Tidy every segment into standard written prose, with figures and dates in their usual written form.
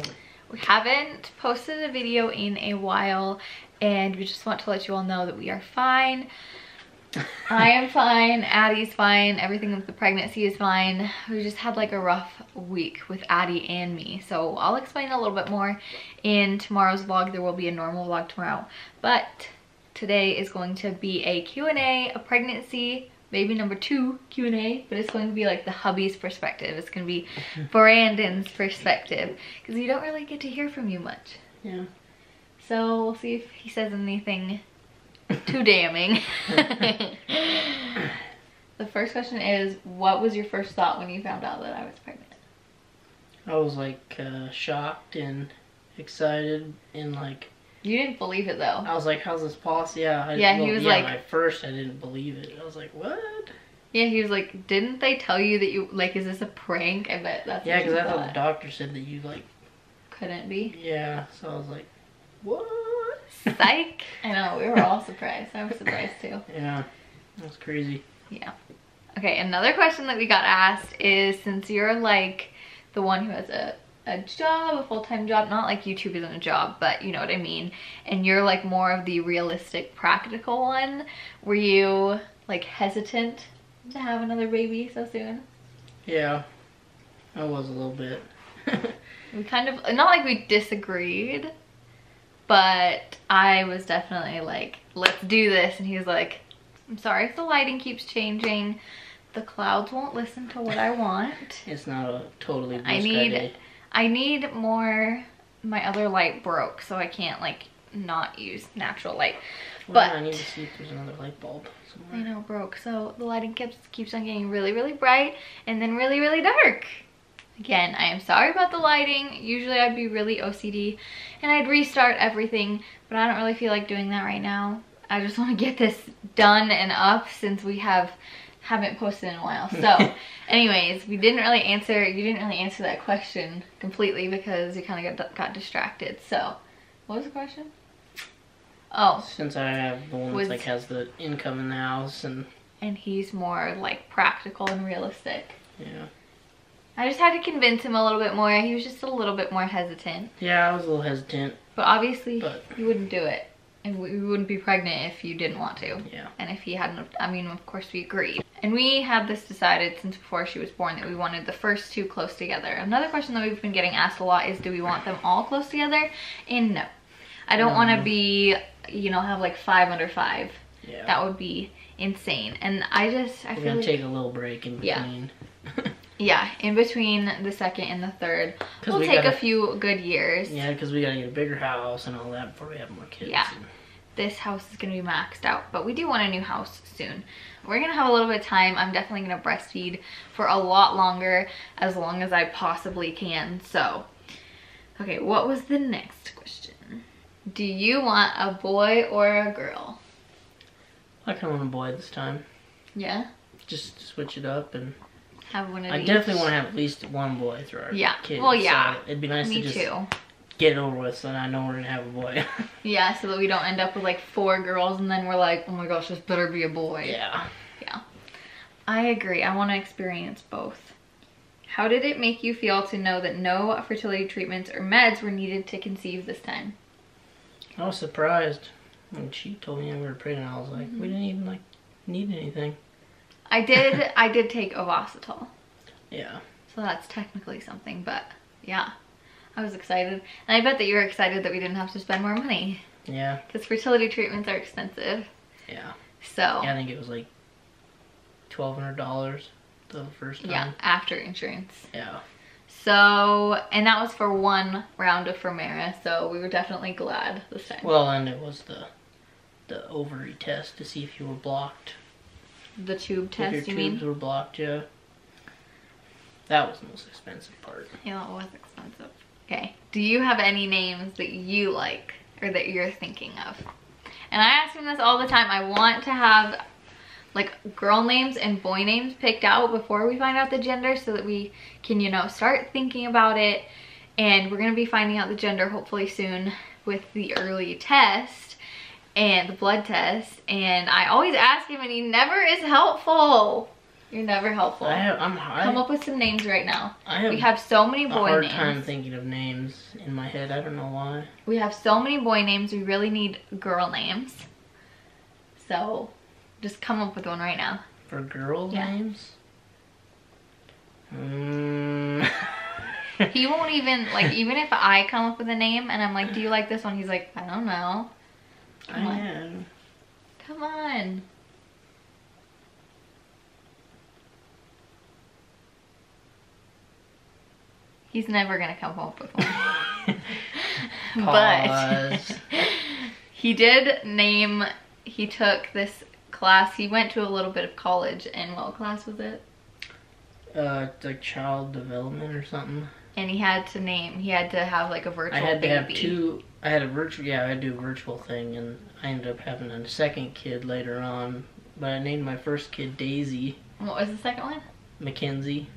So we haven't posted a video in a while, and we just want to let you all know that we are fine. I am fine, Addie's fine, everything with the pregnancy is fine. We just had like a rough week with Addie and me, so I'll explain a little bit more in tomorrow's vlog. There will be a normal vlog tomorrow, but today is going to be a Q&A, a pregnancy baby number 2 Q&A, but it's going to be like the hubby's perspective. It's going to be Brandon's perspective, because you don't really get to hear from you much. Yeah. So we'll see if he says anything too damning. The first question is, what was your first thought when you found out that I was pregnant? I was like shocked and excited and like... You didn't believe it though. I was like, how's this possible? Yeah, he was like... At first I didn't believe it. I was like, what? Yeah, he was like, didn't they tell you that you, like, is this a prank? I bet that's yeah, what you because I thought. thought the doctor said that you like... Couldn't be? Yeah, so I was like, what? Psych! I know, we were all surprised. I was surprised too. Yeah, that's crazy. Yeah. Okay, another question that we got asked is, since you're like the one who has a job, a full-time job, not like YouTube isn't a job, but you know what I mean, and you're like more of the realistic, practical one, were you like hesitant to have another baby so soon? Yeah, I was a little bit. We kind of, not like we disagreed, but I was definitely like, let's do this, and he was like, I'm sorry if the lighting keeps changing, the clouds won't listen to what I want. It's not a totally blue sky day. I need more, my other light broke, so I can't like not use natural light. Well, But I need to see if there's another light bulb somewhere. I know, broke, so the lighting keeps on getting really, really bright and then really, really dark. Again, I am sorry about the lighting. Usually I'd be really OCD and I'd restart everything, but I don't really feel like doing that right now. I just want to get this done and up since we haven't posted in a while. So anyways, you didn't really answer that question completely because you kind of got distracted. So what was the question? Oh, since I have the one that like has the income in the house, and he's more like practical and realistic. Yeah, I just had to convince him a little bit more. He was just a little bit more hesitant. Yeah, I was a little hesitant. But obviously you wouldn't do it. And we wouldn't be pregnant if you didn't want to. Yeah. And if he hadn't, I mean, of course we agreed. And we had this decided since before she was born that we wanted the first 2 close together. Another question that we've been getting asked a lot is, do we want them all close together? And no. I don't want to be, you know, have like 5 under 5. Yeah. That would be insane. And I We're feel gonna like, take a little break in between. Yeah. Yeah, in between the 2nd and the 3rd. We'll take a few good years. Yeah, because we gotta get a bigger house and all that before we have more kids. Yeah. This house is going to be maxed out, but we do want a new house soon. We're going to have a little bit of time. I'm definitely going to breastfeed for a lot longer, as long as I possibly can. So, okay, what was the next question? Do you want a boy or a girl? I kind of want a boy this time. Yeah? Just to switch it up and... Have one of I each. definitely want to have at least one boy through our kids. Well, yeah. So it'd be nice Me to just too. get it over with so I know we're going to have a boy. Yeah, so that we don't end up with like 4 girls and then we're like, oh my gosh, this better be a boy. Yeah. Yeah. I agree. I want to experience both. How did it make you feel to know that no fertility treatments or meds were needed to conceive this time? I was surprised when she told me we were pregnant. I was like, we didn't even like need anything. I did take Ovasitol. Yeah. So that's technically something, but yeah. I was excited. And I bet that you were excited that we didn't have to spend more money. Yeah. Because fertility treatments are expensive. Yeah. So. Yeah, I think it was like $1,200 the first time. Yeah, after insurance. Yeah. So, and that was for 1 round of Svare, so we were definitely glad this time. Well, and it was the ovary test to see if you were blocked. The tube test, if your you mean? tubes were blocked, yeah. That was the most expensive part. Yeah, it was expensive. Okay. Do you have any names that you like or that you're thinking of? And I ask him this all the time. I want to have like girl names and boy names picked out before we find out the gender so that we can, you know, start thinking about it. And we're going to be finding out the gender hopefully soon with the early test and the blood test. And I always ask him and he never is helpful. You're never helpful. Come up with some names right now. We have so many boy names. A hard time thinking of names in my head. I don't know why. We have so many boy names. We really need girl names. So, just come up with one right now. For girl names? He won't even, like, even if I come up with a name and I'm like, do you like this one? He's like, I don't know. Come on. Come on. He's never gonna come up with one. But he did name, he took this class, he went to a little bit of college, and what class was it? Like child development or something. And he had to name, he had to have like a virtual baby. I had to do a virtual thing, and I ended up having a second kid later on. But I named my first kid Daisy. What was the second one? Mackenzie.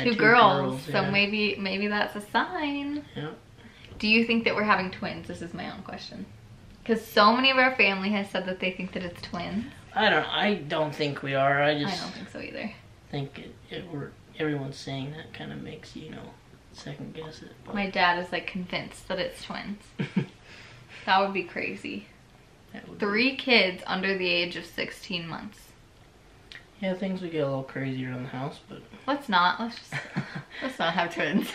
Two girls, so yeah. maybe that's a sign. Yeah. Do you think that we're having twins? This is my own question. Because so many of our family has said that they think that it's twins. I don't think we are. I don't think so either. Think everyone's saying that kind of makes you second guess it. But my dad is like convinced that it's twins. That would be crazy. 3 kids under the age of 16 months. Yeah, things would get a little crazy around the house, but let's not have twins.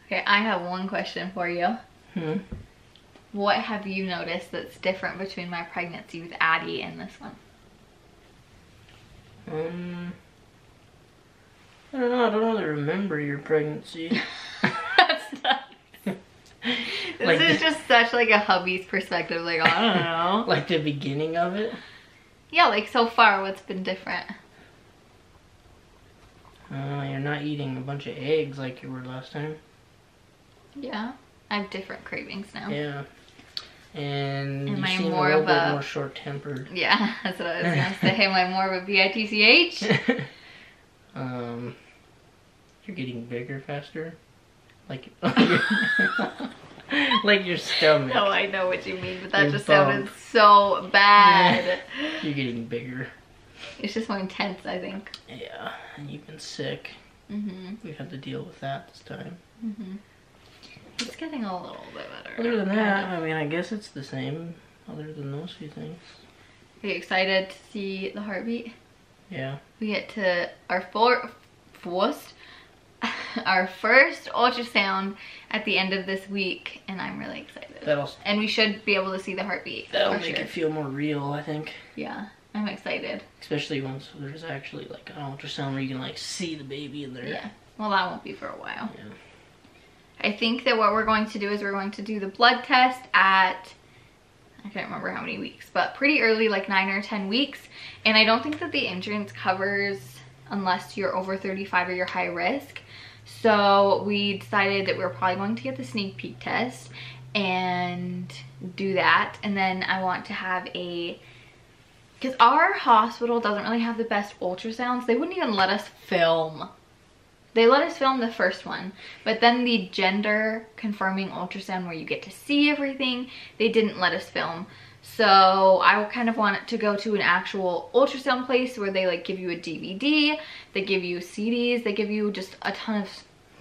Okay, I have one question for you. What have you noticed that's different between my pregnancy with Addie and this one? I don't know. I don't really remember your pregnancy. That's not. This is just such like a hubby's perspective. Like, I don't know. Like the beginning of it? Yeah, like so far, what's been different? You're not eating a bunch of eggs like you were last time. Yeah, I have different cravings now. Yeah. And you I seem a little bit more short-tempered. Yeah, that's what I was gonna say. Am I more of a bitch? You're getting bigger faster. Like like your stomach. Oh, I know what you mean, but that just sounded so bad. You're getting bigger. It's just more intense, I think. Yeah, and you've been sick. We've had to deal with that this time. It's getting a little bit better. Other than that, I mean, I guess it's the same. Other than those few things. Are you excited to see the heartbeat? Yeah. We get to our first ultrasound at the end of this week, and I'm really excited. And we should be able to see the heartbeat. That'll make it feel more real, I think. Yeah, I'm excited. Especially once there's actually like an ultrasound where you can like see the baby in there. Yeah, well that won't be for a while. Yeah. I think that what we're going to do is we're going to do the blood test at, I can't remember how many weeks, but pretty early, like 9 or 10 weeks. And I don't think that the insurance covers unless you're over 35 or you're high risk. So we decided that we were probably going to get the sneak peek test and do that. And then I want to have because our hospital doesn't really have the best ultrasounds. They wouldn't even let us film. They let us film the first one, but then the gender confirming ultrasound where you get to see everything, they didn't let us film. So I kind of want to go to an actual ultrasound place where they like give you a DVD, they give you CDs, they give you just a ton of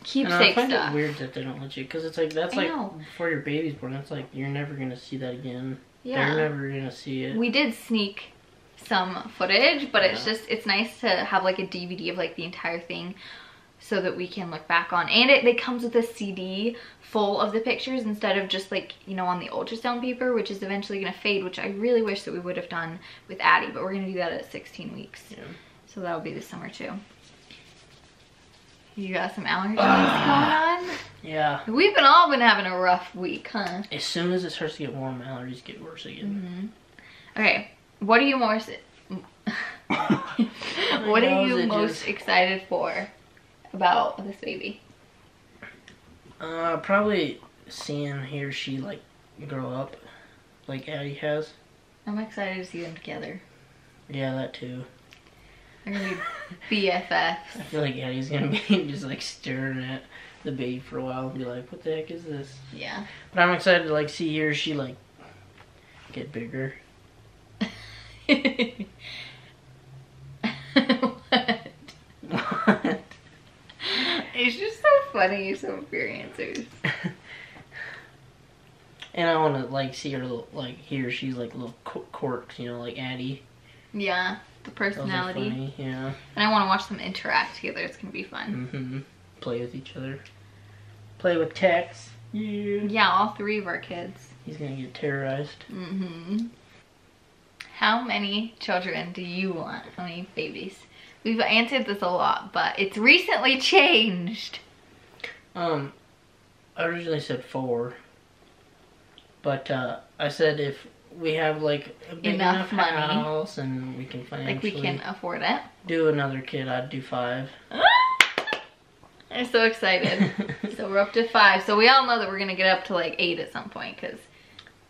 keepsake stuff. I find it weird that they don't let you, because it's like, that's like before your baby's born, that's like, you're never going to see that again. Yeah. They're never going to see it. We did sneak some footage, but it's nice to have like a DVD of like the entire thing, so that we can look back on. And it comes with a CD full of the pictures instead of just like, on the ultrasound paper, which is eventually going to fade, which I really wish that we would have done with Addie, but we're going to do that at 16 weeks. Yeah. So that'll be this summer too. You got some allergies going on? Yeah. We've all been having a rough week, huh? As soon as it starts to get warm, allergies get worse again. Okay, what are you most excited for about this baby? Probably seeing he or she like grow up like Addie has. I'm excited to see them together. Yeah, that too. They're gonna be BFFs. I feel like Addie's gonna be just like staring at the baby for a while and be like, what the heck is this? Yeah. But I'm excited to like see he or she like get bigger. What? funny, some of your answers. And I want to like see her like here. She's like little quirks, you know, like Addie. Yeah, the personality. Those are funny, yeah. And I want to watch them interact together. It's gonna be fun. Mm-hmm. Play with each other. Play with Tex. Yeah. Yeah, all 3 of our kids. He's gonna get terrorized. Mm-hmm. How many children do you want? How many babies? We've answered this a lot, but it's recently changed. I originally said 4. But I said if we have like a big enough money, house and we can financially like we can afford it, do another kid, I'd do 5. I'm so excited. So we're up to 5. So we all know that we're gonna get up to like 8 at some point because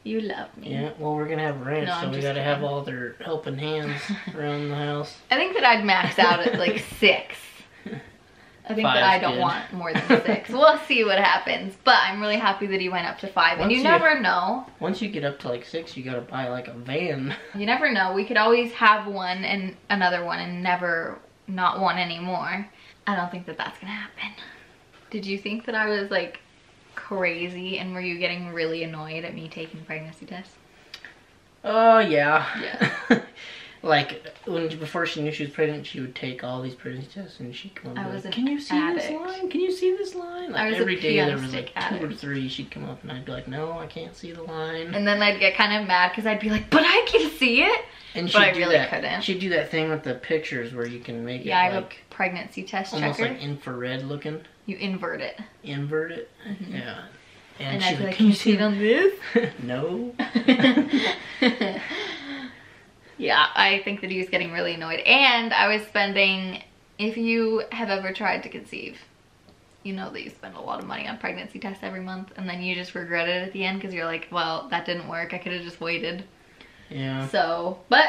you love me. Yeah, well we're gonna have a ranch, No, so we gotta have all their helping hands around the house. I think that I'd max out at like 6. I think that I don't good. want more than 6. We'll see what happens. But I'm really happy that he went up to 5. And you never know. Once you get up to like 6, you gotta buy like a van. You never know. We could always have one and another one and never not one anymore. I don't think that that's gonna happen. Did you think that I was like crazy, and were you getting really annoyed at me taking pregnancy tests? Oh yeah. Yeah. Like before she knew she was pregnant, she would take all these pregnancy tests, and she'd come up and be like, "Can you see this line? Can you see this line?" Like every day there was like 2 or 3. She'd come up and I'd be like, "No, I can't see the line." And then I'd get kind of mad because I'd be like, "But I can see it." And but I really couldn't. She'd do that thing with the pictures where you can make it I have like a pregnancy test almost checker. like infrared looking. You invert it. Invert it? Mm-hmm. Yeah. And I'd be like, "Can you see it on this?" No. Yeah, I think that he was getting really annoyed. And I was spending, if you have ever tried to conceive, you know that you spend a lot of money on pregnancy tests every month, and then you just regret it at the end because you're like, well, that didn't work. I could have just waited. Yeah. So, but,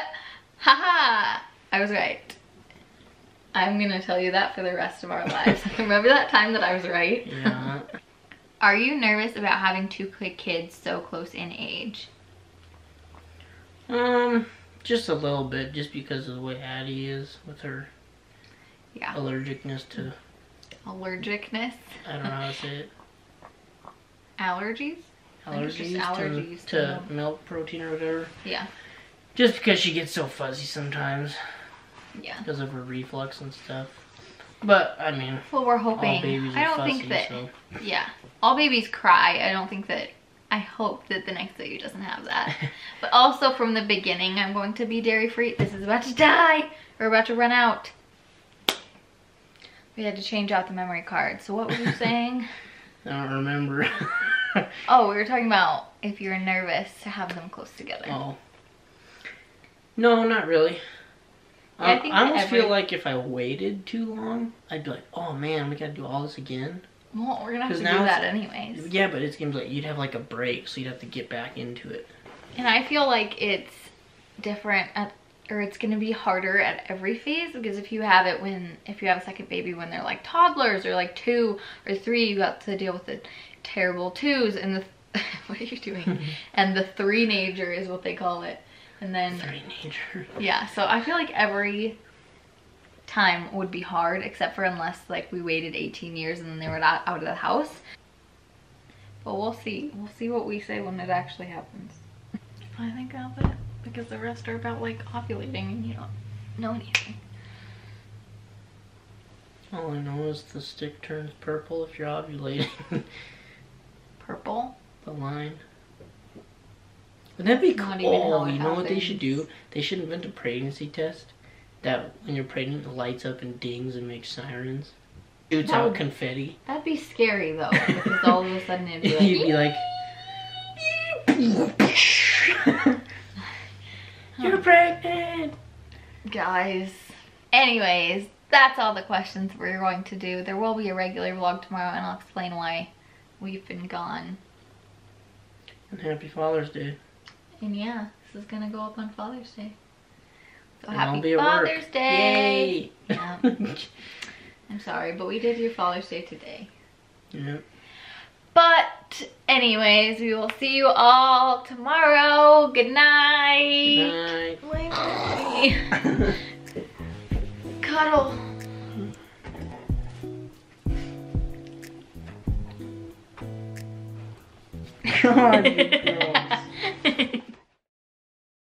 haha, I was right. I'm gonna tell you that for the rest of our lives. Remember that time that I was right? Yeah. Are you nervous about having 2 quick kids so close in age? Just a little bit, just because of the way Addie is with her allergicness to... Allergicness? I don't know how to say it. Allergies? Allergies to milk protein or whatever. Yeah. Just because she gets so fuzzy sometimes. Yeah. Because of her reflux and stuff. But, I mean... Well, we're hoping. All babies are I don't fussy, think that... So. Yeah. All babies cry. I don't think that... I hope that the next baby doesn't have that. But also from the beginning, I'm going to be dairy free. This is about to die. We're about to run out. We had to change out the memory card. So what were you saying? I don't remember. Oh, we were talking about if you're nervous to have them close together. Oh. No, not really. Yeah, I almost feel like if I waited too long, I'd be like, oh man, we gotta do all this again. Well, we're gonna have to do that anyways. Yeah, but it's gonna be like, you'd have like a break, so you'd have to get back into it. And I feel like it's different or it's gonna be harder at every phase, because if you have a second baby when they're like toddlers or like 2 or 3, you got to deal with the terrible 2s and the what are you doing? And the 3-nager is what they call it. And then 3-nager. Yeah, so I feel like every time would be hard, except for unless like we waited 18 years and then they were out of the house. But we'll see. We'll see what we say when it actually happens. I think of it, because the rest are about like ovulating and you don't know anything. All I know is the stick turns purple if you're ovulating. Purple? The line. Wouldn't that be cool? Not even how it You know what they happens. should do? They should invent a pregnancy test that when you're pregnant it lights up and dings and makes sirens. Shoots out confetti. That'd be scary though, because all of a sudden it'd be like... You'd be like... You're pregnant! Guys. Anyways, that's all the questions we're going to do. There will be a regular vlog tomorrow and I'll explain why we've been gone. And happy Father's Day. And yeah, this is gonna go up on Father's Day. So And I'll happy be at Father's work. Day! Yay! Yeah. I'm sorry, but we did your Father's Day today. Yep. But anyways, we will see you all tomorrow. Good night. Good night. Bye. Cuddle. God,